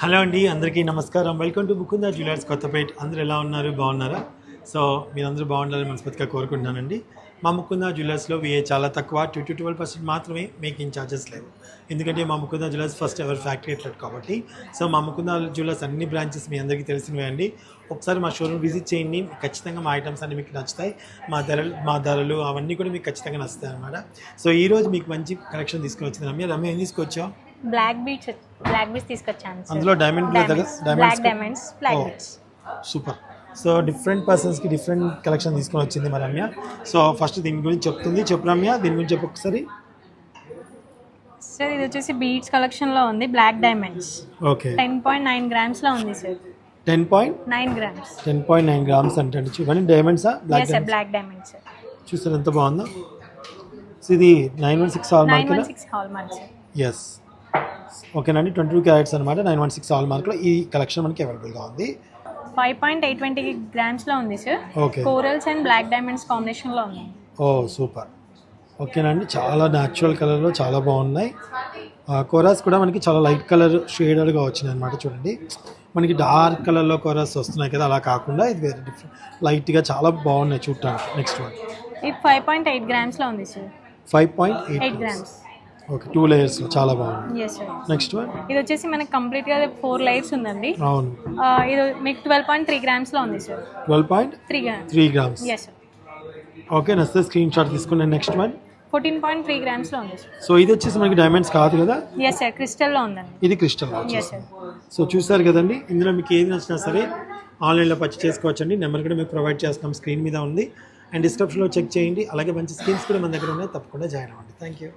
Hello అండి, అందరికీ నమస్కారం. Welcome to Mukunda jewellers Kothapet. అందరూ ఎలా ఉన్నారు? బాగున్నారా? సో మీరందరూ బాగుండాలని మనస్ఫూర్తిగా కోరుకుంటున్నానండి. మా ముకుందా జ్యువెలర్స్లో చాలా తక్కువ 2-12% మాత్రమే మేకింగ్ ఛార్జెస్ లేవు. ఎందుకంటే మా Mukunda jewellers first ever factory outlet కాబట్టి. సో మా ముకుందా జ్యువెలర్స్ అన్ని బ్రాంచెస్ మీ అందరికీ తెలిసినవే అండి. ఒకసారి మా షోరూమ్ విజిట్ చేయండి. ఖచ్చితంగా మా ఐటమ్స్ అన్ని మీకు నచ్చుతాయి. మా ధరలు అవన్నీ కూడా మీకు ఖచ్చితంగా నచ్చుతాయి అన్నమాట. సో ఈరోజు మీకు మంచి కలెక్షన్ తీసుకొని వచ్చింది. రమ్య ఏం తీసుకొచ్చావు? బ్లాక్ బీట్స్ తీసుకొచ్చాను సార్. అందులో diamond black diamonds black beats super. So different పర్సన్స్కి డిఫరెంట్ కలెక్షన్ తీసుకొని వచ్చింది మా రమ్య. సో ఫస్ట్ దీని గురించి చెప్తుంది. చెప్పు రమ్య, దీని గురించి చెప్పు ఒకసారి. సార్ ఇది వచ్చేసి బీట్స్ కలెక్షన్లో ఉంది. బ్లాక్ డైమండ్స్ ఓకే 10.9 గ్రామ్స్లో ఉంది సార్. 10.9 గ్రామ్స్ 10.9 గ్రామ్స్ అంటే చూడండి. డైమండ్సా? Black diamonds sir. చూసారు ఎంత బాగుందో. సో ఇది 916 hall mark. 916 hall mark sir. Yes ఓకేనండి. 22 క్యారెట్స్ అనమాట. 916 హాల్ మార్క్లో ఈ కలెక్షన్ మనకి అవైలబుల్గా ఉంది. 5.820 గ్రామ్స్లో ఉంది sir. Okay. Corals and black diamonds కాంబినేషన్లో ఉంది. Oh super. ఓకేనండి, చాలా న్యాచురల్ కలర్లో చాలా బాగున్నాయి. కోరాస్ కూడా మనకి చాలా లైట్ కలర్ షేడెడ్గా వచ్చినాయి అనమాట. చూడండి, మనకి డార్క్ కలర్లో కోరాస్ వస్తున్నాయి కదా, అలా కాకుండా ఇది వేరే డిఫరెంట్ లైట్గా చాలా బాగున్నాయి చూడటానికి. నెక్స్ట్ వన్ ఇది 5.8 గ్రామ్స్లో ఉంది సార్. 5.8 గ్రామ్స్. ఓకే, 2 లేయర్స్లో చాలా బాగుంది. Yes sir. నెక్స్ట్ వన్ ఇది వచ్చేసి మనకి కంప్లీట్గా 4 లేయర్స్ ఉందండి. అవును. ఇది మీకు 12.3 గ్రామ్స్లో ఉంది sir. 12.3 grams. Yes sir. Okay, నచ్చితే స్క్రీన్ షాట్ తీసుకున్నాను. నెక్స్ట్ వన్ 14.3 గ్రామ్స్లో ఉంది సార్. సో ఇది వచ్చేసి మనకి డైమండ్స్ కాదు కదా? ఎస్ సార్, క్రిస్టల్లో ఉందండి. ఇది క్రిస్టల్. Yes sir. సో చూసారు కదండి, ఇందులో మీకు ఏది నచ్చినా సరే ఆన్లైన్లో పర్చేస్ చేసుకోవచ్చండి. నెంబర్ కూడా మీకు ప్రొవైడ్ చేస్తాం, స్క్రీన్ మీద ఉంది. అండ్ డిస్క్రిప్షన్లో చెక్ చేయండి. అలాగే మంచి స్కీమ్స్ కూడా మన దగ్గర ఉన్నాయి, తప్పకుండా జాయిన్ అవ్వండి. Thank you.